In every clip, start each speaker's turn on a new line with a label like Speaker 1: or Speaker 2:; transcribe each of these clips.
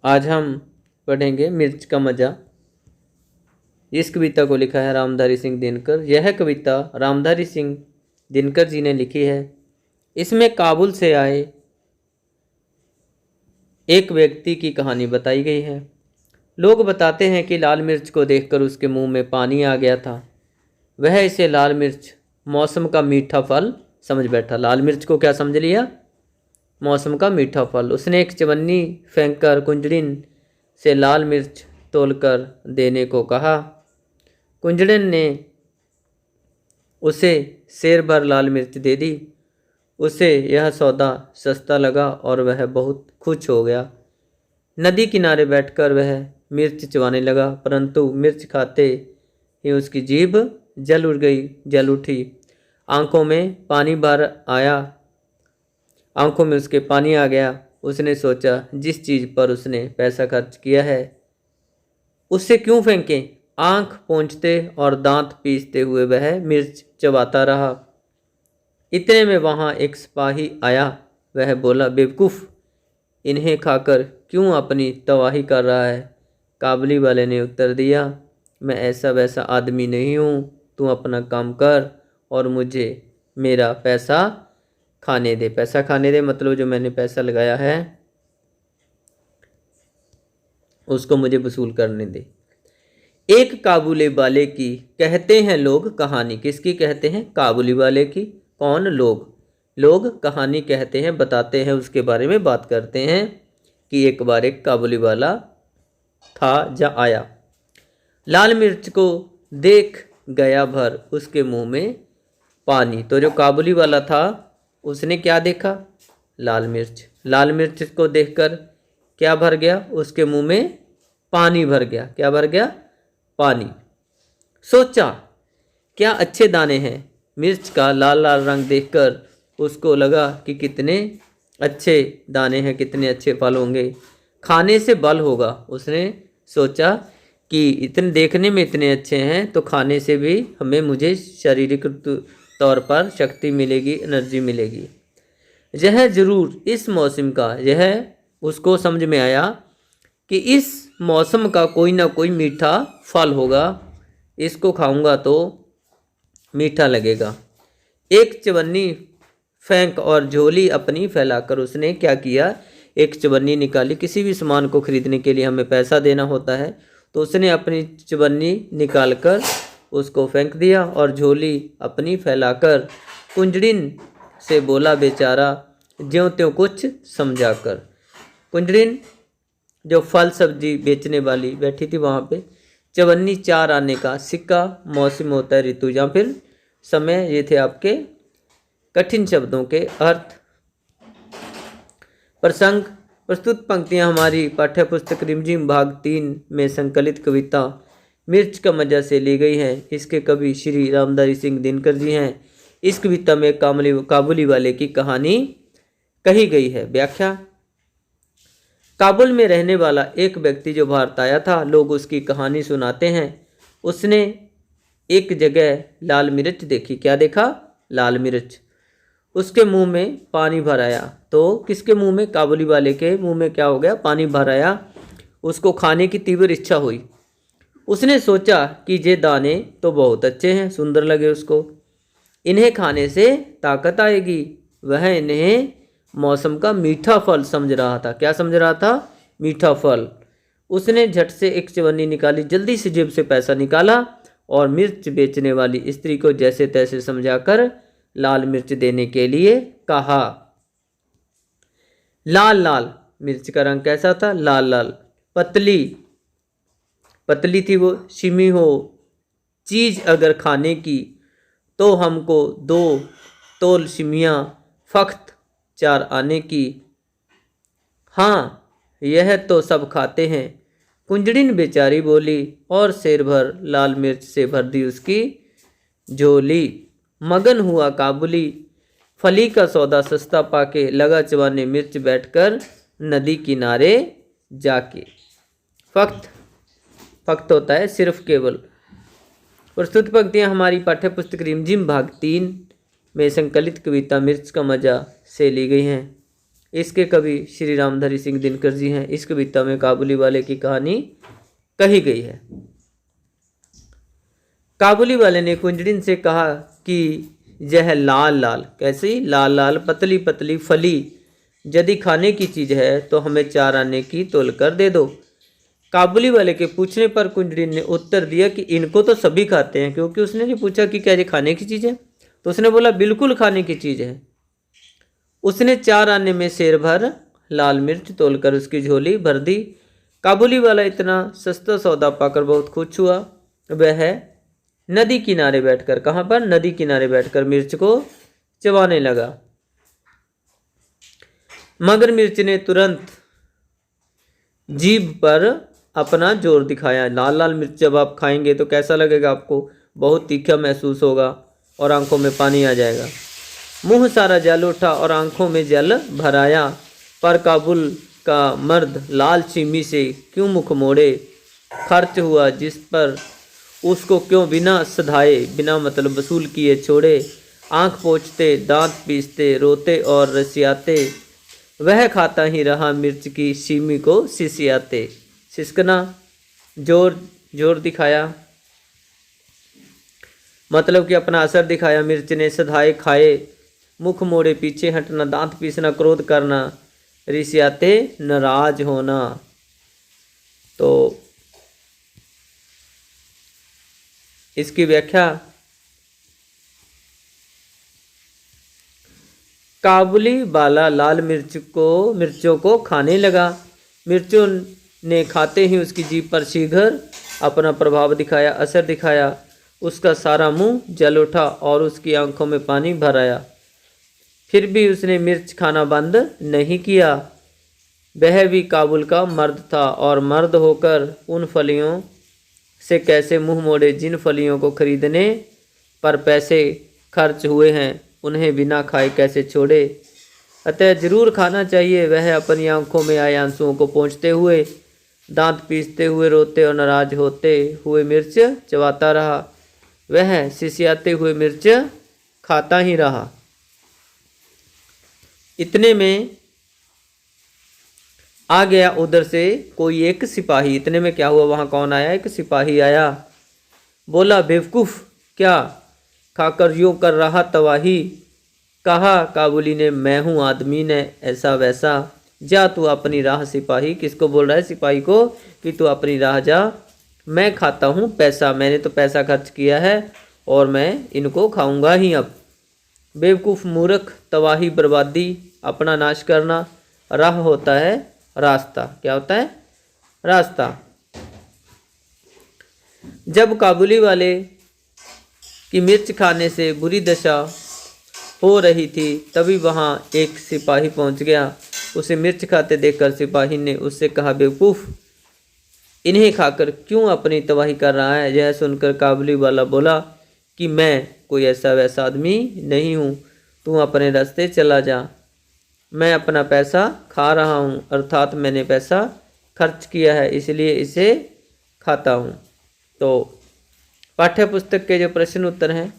Speaker 1: आज हम पढ़ेंगे मिर्च का मज़ा। इस कविता को लिखा है रामधारी सिंह दिनकर। यह कविता रामधारी सिंह दिनकर जी ने लिखी है। इसमें काबुल से आए एक व्यक्ति की कहानी बताई गई है। लोग बताते हैं कि लाल मिर्च को देखकर उसके मुंह में पानी आ गया था। वह इसे लाल मिर्च मौसम का मीठा फल समझ बैठा। लाल मिर्च को क्या समझ लिया? मौसम का मीठा फल। उसने एक चवन्नी फेंककर कुंजड़िन से लाल मिर्च तोलकर देने को कहा। कुंजड़िन ने उसे सेर भर लाल मिर्च दे दी। उसे यह सौदा सस्ता लगा और वह बहुत खुश हो गया। नदी किनारे बैठकर वह मिर्च चबाने लगा, परंतु मिर्च खाते ही उसकी जीभ जल उठी। आंखों में उसके पानी आ गया। उसने सोचा, जिस चीज़ पर उसने पैसा खर्च किया है उससे क्यों फेंकें। आंख पोंछते और दांत पीसते हुए वह मिर्च चबाता रहा। इतने में वहाँ एक सिपाही आया। वह बोला, बेवकूफ़, इन्हें खाकर क्यों अपनी तबाही कर रहा है? काबुली वाले ने उत्तर दिया, मैं ऐसा वैसा आदमी नहीं हूँ। तू अपना काम कर और मुझे मेरा पैसा खाने दे। पैसा खाने दे मतलब जो मैंने पैसा लगाया है उसको मुझे वसूल करने दे। एक काबुली वाले की कहते हैं लोग कहानी। किसकी कहते हैं? काबुली वाले की। कौन? लोग कहानी कहते हैं, बताते हैं, उसके बारे में बात करते हैं कि एक बार एक काबुली वाला था जा आया। लाल मिर्च को देख गया भर उसके मुंह में पानी। तो जो काबुली वाला था उसने क्या देखा? लाल मिर्च। लाल मिर्च को देखकर क्या भर गया? उसके मुंह में पानी भर गया। क्या भर गया? पानी। सोचा, क्या अच्छे दाने हैं। मिर्च का लाल लाल रंग देखकर उसको लगा कि कितने अच्छे दाने हैं, कितने अच्छे फल होंगे, खाने से बल होगा। उसने सोचा कि इतने देखने में इतने अच्छे हैं तो खाने से भी मुझे शारीरिक तौर पर शक्ति मिलेगी, एनर्जी मिलेगी। यह जरूर इस मौसम का, यह उसको समझ में आया कि इस मौसम का कोई ना कोई मीठा फल होगा। इसको खाऊंगा तो मीठा लगेगा। एक चवन्नी फेंक और झोली अपनी फैलाकर उसने क्या किया? एक चवन्नी निकाली। किसी भी सामान को खरीदने के लिए हमें पैसा देना होता है, तो उसने अपनी चवन्नी निकालकर उसको फेंक दिया और झोली अपनी फैलाकर कुंजड़िन से बोला, बेचारा, ज्यों त्यों कुछ समझाकर। कुंजड़िन जो फल सब्जी बेचने वाली बैठी थी वहाँ पे, चवन्नी 4 आने का सिक्का, मौसम होता है ऋतु या फिर समय, ये थे आपके कठिन शब्दों के अर्थ। प्रसंग। प्रस्तुत पंक्तियाँ हमारी पाठ्य पुस्तक रिमझिम भाग 3 में संकलित कविता मिर्च का मज़ा से ली गई हैं। इसके कवि श्री रामधारी सिंह दिनकर जी हैं। इस कविता में काबुली वाले की कहानी कही गई है। व्याख्या। काबुल में रहने वाला एक व्यक्ति जो भारत आया था, लोग उसकी कहानी सुनाते हैं। उसने एक जगह लाल मिर्च देखी। क्या देखा? लाल मिर्च। उसके मुंह में पानी भर आया। तो किसके मुंह में? काबुली वाले के मुंह में क्या हो गया? पानी भर आया। उसको खाने की तीव्र इच्छा हुई। उसने सोचा कि ये दाने तो बहुत अच्छे हैं, सुंदर लगे उसको, इन्हें खाने से ताकत आएगी। वह इन्हें मौसम का मीठा फल समझ रहा था। क्या समझ रहा था? मीठा फल। उसने झट से एक चवन्नी निकाली, जल्दी से जेब से पैसा निकाला और मिर्च बेचने वाली स्त्री को जैसे तैसे समझाकर लाल मिर्च देने के लिए कहा। लाल लाल मिर्च का रंग कैसा था? लाल लाल। पतली पतली थी वो, शिमी हो चीज अगर खाने की तो हमको 2 तोल शिमियाँ फख्त 4 आने की। हाँ, यह तो सब खाते हैं, कुंजड़िन बेचारी बोली और शेर भर लाल मिर्च से भर दी उसकी झोली। मगन हुआ काबुली फली का सौदा सस्ता पाके, लगा चबाने मिर्च बैठकर नदी किनारे जाके। फक्त होता है सिर्फ, केवल। प्रस्तुत पंक्तियाँ हमारी पाठ्य पुस्तक रिमझिम भाग 3 में संकलित कविता मिर्च का मज़ा से ली गई हैं। इसके कवि श्री रामधारी सिंह दिनकर जी हैं। इस कविता में काबुली वाले की कहानी कही गई है। काबुली वाले ने कुंजड़िन से कहा कि यह लाल लाल, कैसी लाल लाल पतली पतली फली यदि खाने की चीज है तो हमें 4 आने की तोल कर दे दो। काबुली वाले के पूछने पर कुंजड़िन ने उत्तर दिया कि इनको तो सभी खाते हैं, क्योंकि उसने नहीं पूछा कि क्या ये खाने की चीज है, तो उसने बोला बिल्कुल खाने की चीज है। उसने 4 आने में शेर भर लाल मिर्च तोलकर उसकी झोली भर दी। काबुली वाला इतना सस्ता सौदा पाकर बहुत खुश हुआ। वह नदी किनारे बैठकर, कहाँ पर, नदी किनारे बैठकर मिर्च को चबाने लगा। मगर मिर्च ने तुरंत जीभ पर अपना जोर दिखाया। लाल लाल मिर्च जब आप खाएंगे तो कैसा लगेगा आपको, बहुत तीखा महसूस होगा और आंखों में पानी आ जाएगा। मुंह सारा जल उठा और आंखों में जल भर आया। पर काबुल का मर्द लाल चीमी से क्यों मुख मोड़े, खर्च हुआ जिस पर उसको क्यों बिना सधाए, बिना मतलब वसूल किए छोड़े। आंख पोंछते, दांत पीसते, रोते और रसियाते, वह खाता ही रहा मिर्च की सीमी को सिसियाते। सिसकना, जोर जोर दिखाया, मतलब कि अपना असर दिखाया। मिर्च ने सधाए खाए, मुख मोड़े पीछे हटना, दांत पीसना, क्रोध करना, रिसियाते नाराज होना। तो इसकी व्याख्या, काबुली वाला लाल मिर्चों को खाने लगा। मिर्चों ने खाते ही उसकी जीभ पर शीघ्र अपना प्रभाव दिखाया, असर दिखाया। उसका सारा मुंह जल उठा और उसकी आंखों में पानी भर आया। फिर भी उसने मिर्च खाना बंद नहीं किया। वह भी काबुल का मर्द था और मर्द होकर उन फलियों से कैसे मुंह मोड़े जिन फलियों को खरीदने पर पैसे खर्च हुए हैं, उन्हें बिना खाए कैसे छोड़े। अतः जरूर खाना चाहिए। वह अपनी आंखों में आए आंसुओं को पोंछते हुए, दांत पीसते हुए, रोते और नाराज होते हुए मिर्च चबाता रहा। वह सिसियाते हुए मिर्च खाता ही रहा। इतने में आ गया उधर से कोई एक सिपाही। इतने में क्या हुआ, वहां कौन आया, एक सिपाही आया। बोला, बेवकूफ, क्या खाकर यूं कर रहा तबाही। कहा काबुली ने, मैं हूं आदमी ने ऐसा वैसा, जा तू अपनी राह। सिपाही किसको बोल रहा है, सिपाही को, कि तू अपनी राह जा, मैं खाता हूं पैसा, मैंने तो पैसा खर्च किया है और मैं इनको खाऊंगा ही अब। बेवकूफ़, मूर्ख, तबाही, बर्बादी, अपना नाश करना। राह होता है रास्ता। क्या होता है, रास्ता। जब काबुली वाले की मिर्च खाने से बुरी दशा हो रही थी, तभी वहां एक सिपाही पहुंच गया। उसे मिर्च खाते देखकर सिपाही ने उससे कहा, बेवकूफ़, इन्हें खाकर क्यों अपनी तबाही कर रहा है। यह सुनकर काबुली वाला बोला कि मैं कोई ऐसा वैसा आदमी नहीं हूँ, तू अपने रास्ते चला जा। मैं अपना पैसा खा रहा हूँ, अर्थात मैंने पैसा खर्च किया है, इसलिए इसे खाता हूँ। तो पाठ्य पुस्तक के जो प्रश्न उत्तर हैं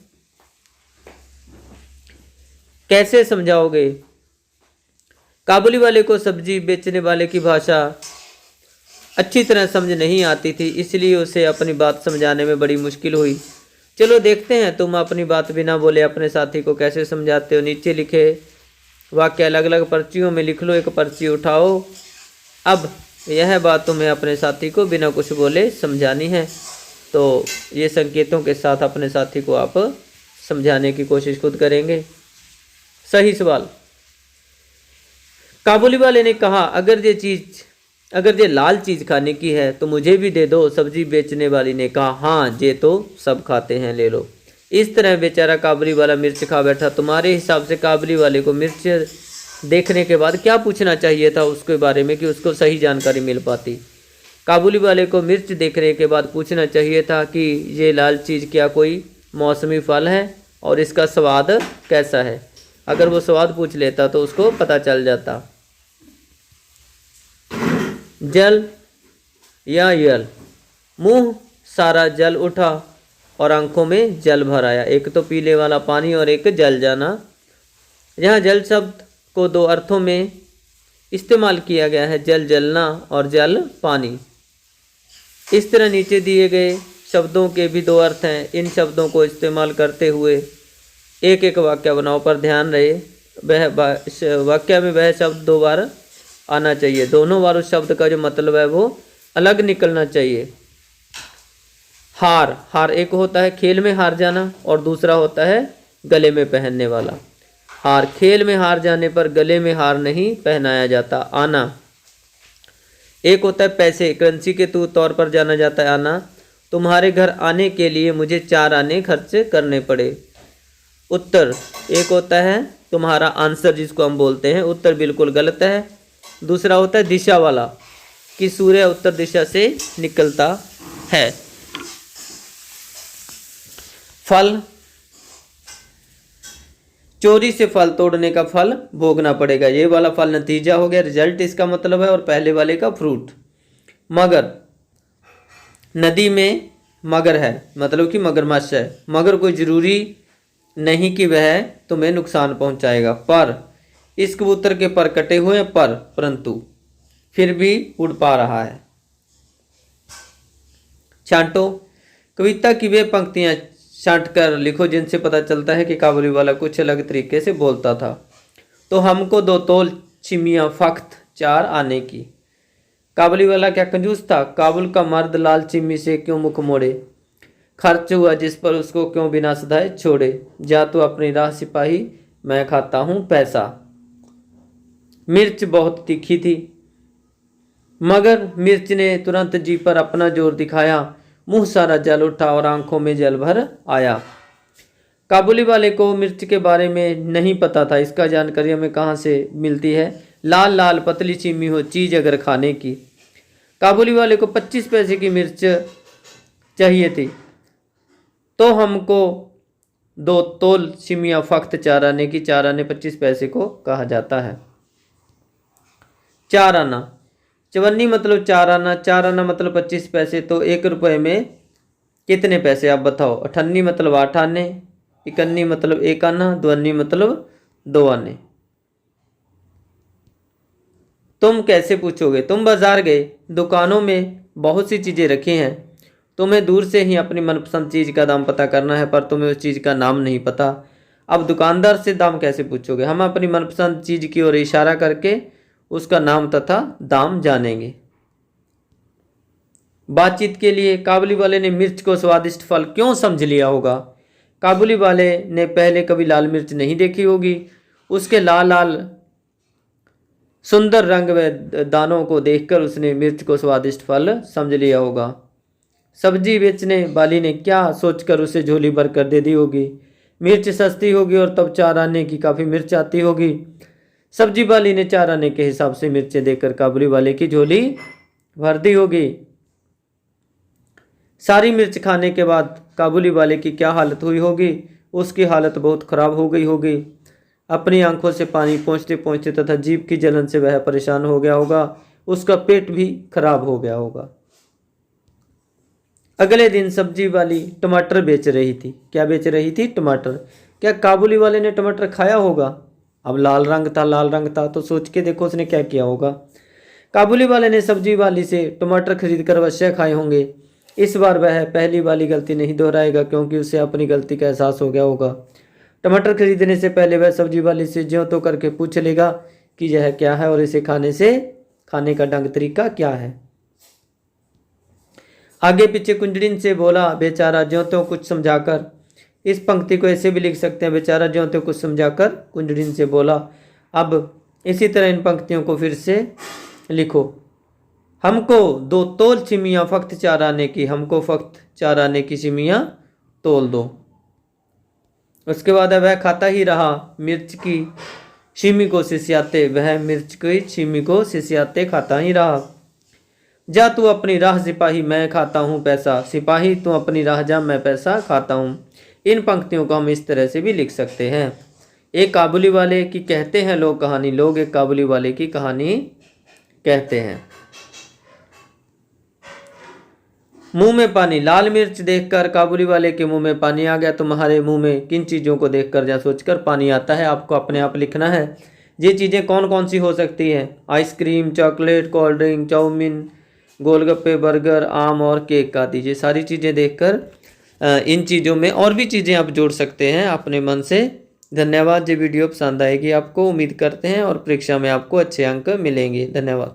Speaker 1: कैसे समझाओगे। काबुली वाले को सब्जी बेचने वाले की भाषा अच्छी तरह समझ नहीं आती थी, इसलिए उसे अपनी बात समझाने में बड़ी मुश्किल हुई। चलो देखते हैं तुम अपनी बात बिना बोले अपने साथी को कैसे समझाते हो। नीचे लिखे वाक्य अलग अलग पर्चियों में लिख लो, एक पर्ची उठाओ। अब यह बात तुम्हें अपने साथी को बिना कुछ बोले समझानी है। तो ये संकेतों के साथ अपने साथी को आप समझाने की कोशिश खुद करेंगे। सही सवाल। काबुली वाले ने कहा, अगर ये लाल चीज़ खाने की है तो मुझे भी दे दो। सब्जी बेचने वाली ने कहा, हाँ ये तो सब खाते हैं, ले लो। इस तरह बेचारा काबुली वाला मिर्च खा बैठा। तुम्हारे हिसाब से काबुली वाले को मिर्च देखने के बाद क्या पूछना चाहिए था उसके बारे में कि उसको सही जानकारी मिल पाती। काबुली वाले को मिर्च देखने के बाद पूछना चाहिए था कि ये लाल चीज़ क्या कोई मौसमी फल है और इसका स्वाद कैसा है। अगर वो स्वाद पूछ लेता तो उसको पता चल जाता। जल या यल, मुंह सारा जल उठा और आंखों में जल भर आया। एक तो पीले वाला पानी और एक जल जाना। यहाँ जल शब्द को दो अर्थों में इस्तेमाल किया गया है जल जलना और जल पानी। इस तरह नीचे दिए गए शब्दों के भी दो अर्थ हैं। इन शब्दों को इस्तेमाल करते हुए एक एक वाक्य बनाओ, पर ध्यान रहे वह वाक्य में वह शब्द दो बार आना चाहिए। दोनों बार उस शब्द का जो मतलब है वो अलग निकलना चाहिए। हार, हार एक होता है खेल में हार जाना और दूसरा होता है गले में पहनने वाला हार। खेल में हार जाने पर गले में हार नहीं पहनाया जाता। आना एक होता है पैसे, करेंसी के तौर पर जाना जाता है आना। तुम्हारे घर आने के लिए मुझे 4 आने खर्च करने पड़े। उत्तर एक होता है तुम्हारा आंसर, जिसको हम बोलते हैं उत्तर, बिल्कुल गलत है। दूसरा होता है दिशा वाला, कि सूर्य उत्तर दिशा से निकलता है। फल, चोरी से फल तोड़ने का फल भोगना पड़ेगा। ये वाला फल नतीजा हो गया, रिजल्ट इसका मतलब है, और पहले वाले का फ्रूट। मगर, नदी में मगर है, मतलब कि मगरमच्छ है। मगर कोई जरूरी नहीं कि वह तुम्हें नुकसान पहुंचाएगा। पर, इस कबूतर के पर कटे हुए हैं, परंतु फिर भी उड़ पा रहा है। छांटो, कविता की वे पंक्तियां छांट कर लिखो जिनसे पता चलता है कि काबुली वाला कुछ अलग तरीके से बोलता था। तो हमको 2 तोल चिमिया फख्त 4 आने की। काबुली वाला क्या कंजूस था? काबुल का मर्द लाल चिम्मी से क्यों मुख मोड़े, खर्च हुआ जिस पर उसको क्यों बिना सधाए छोड़े। जा तू अपनी राह सिपाही, मैं खाता हूं पैसा। मिर्च बहुत तीखी थी, मगर मिर्च ने तुरंत जी पर अपना जोर दिखाया। मुंह सारा जल उठा और आंखों में जल भर आया। काबुली वाले को मिर्च के बारे में नहीं पता था। इसका जानकारी हमें कहाँ से मिलती है? लाल लाल पतली चिम्मी हो चीज़ अगर खाने की। काबुली वाले को 25 पैसे की मिर्च चाहिए थी, तो हमको 2 तोल चिमिया फख्त 4 आने की। 4 आने 25 पैसे को कहा जाता है। 4 आना, चवन्नी मतलब 4 आना, 4 आना मतलब 25 पैसे। तो 1 रुपये में कितने पैसे आप बताओ? 98 मतलब 8 आने, 91 मतलब 1 आना, 52 मतलब 2 आने। तुम कैसे पूछोगे? तुम बाजार गए, दुकानों में बहुत सी चीज़ें रखी हैं, तुम्हें दूर से ही अपनी मनपसंद चीज़ का दाम पता करना है, पर तुम्हें उस चीज़ का नाम नहीं पता। अब दुकानदार से दाम कैसे पूछोगे? हम अपनी मनपसंद चीज़ की ओर इशारा करके उसका नाम तथा दाम जानेंगे। बातचीत के लिए काबुली वाले ने मिर्च को स्वादिष्ट फल क्यों समझ लिया होगा? काबुली वाले ने पहले कभी लाल मिर्च नहीं देखी होगी। उसके लाल लाल सुंदर रंग व दानों को देखकर उसने मिर्च को स्वादिष्ट फल समझ लिया होगा। सब्जी बेचने वाली ने क्या सोचकर उसे झोली भर कर दे दी होगी? मिर्च सस्ती होगी और तब 4 आने की काफ़ी मिर्च आती होगी। सब्जी वाली ने 4 आने के हिसाब से मिर्चें देकर काबुली वाले की झोली भर दी होगी। सारी मिर्च खाने के बाद काबुली वाले की क्या हालत हुई होगी? उसकी हालत बहुत खराब हो गई होगी। अपनी आंखों से पानी पहुँचते पहुँचते तथा जीभ की जलन से वह परेशान हो गया होगा। उसका पेट भी खराब हो गया होगा। अगले दिन सब्जी वाली टमाटर बेच रही थी। क्या बेच रही थी? टमाटर। क्या काबुली वाले ने टमाटर खाया होगा? अब लाल रंग था, लाल रंग था, तो सोच के देखो उसने क्या किया होगा। काबुली वाले ने सब्जी वाली से टमाटर खरीद कर अवश्य खाए होंगे। इस बार वह पहली वाली गलती नहीं दोहराएगा, क्योंकि उसे अपनी गलती का एहसास हो गया होगा। टमाटर खरीदने से पहले वह सब्जी वाली से ज्यों तो करके पूछ लेगा कि यह क्या है और इसे खाने का ढंग तरीका क्या है। आगे पीछे कुंजड़िन से बोला बेचारा ज्यों त्यों कुछ समझाकर। इस पंक्ति को ऐसे भी लिख सकते हैं, बेचारा ज्यों त्यों कुछ समझाकर कुंजड़िन से बोला। अब इसी तरह इन पंक्तियों को फिर से लिखो। हमको 2 तोल चिमियाँ फख्त 4 आने की। हमको फख्त 4 आने की चिमियाँ तोल दो। उसके बाद वह खाता ही रहा मिर्च की छिमी को सिसियाते। वह मिर्च की छिमी को सिसियाते खाता ही रहा। जा तू अपनी राह सिपाही, मैं खाता हूँ पैसा। सिपाही तू अपनी राह जा, मैं पैसा खाता हूँ। इन पंक्तियों को हम इस तरह से भी लिख सकते हैं। एक काबुली वाले की कहते हैं लोग कहानी, लोग एक काबुली वाले की कहानी कहते हैं। मुंह में पानी। लाल मिर्च देखकर काबुली वाले के मुंह में पानी आ गया। तुम्हारे मुंह में किन चीज़ों को देखकर या सोचकर पानी आता है? आपको अपने आप लिखना है। ये चीज़ें कौन कौन सी हो सकती है? Ice cream, chocolate, cold drink, chow mein, golgappe, burger, आम और केक आदि। ये सारी चीज़ें देखकर इन चीज़ों में और भी चीज़ें आप जोड़ सकते हैं अपने मन से। धन्यवाद। ये वीडियो पसंद आएगी आपको, उम्मीद करते हैं, और परीक्षा में आपको अच्छे अंक मिलेंगे। धन्यवाद।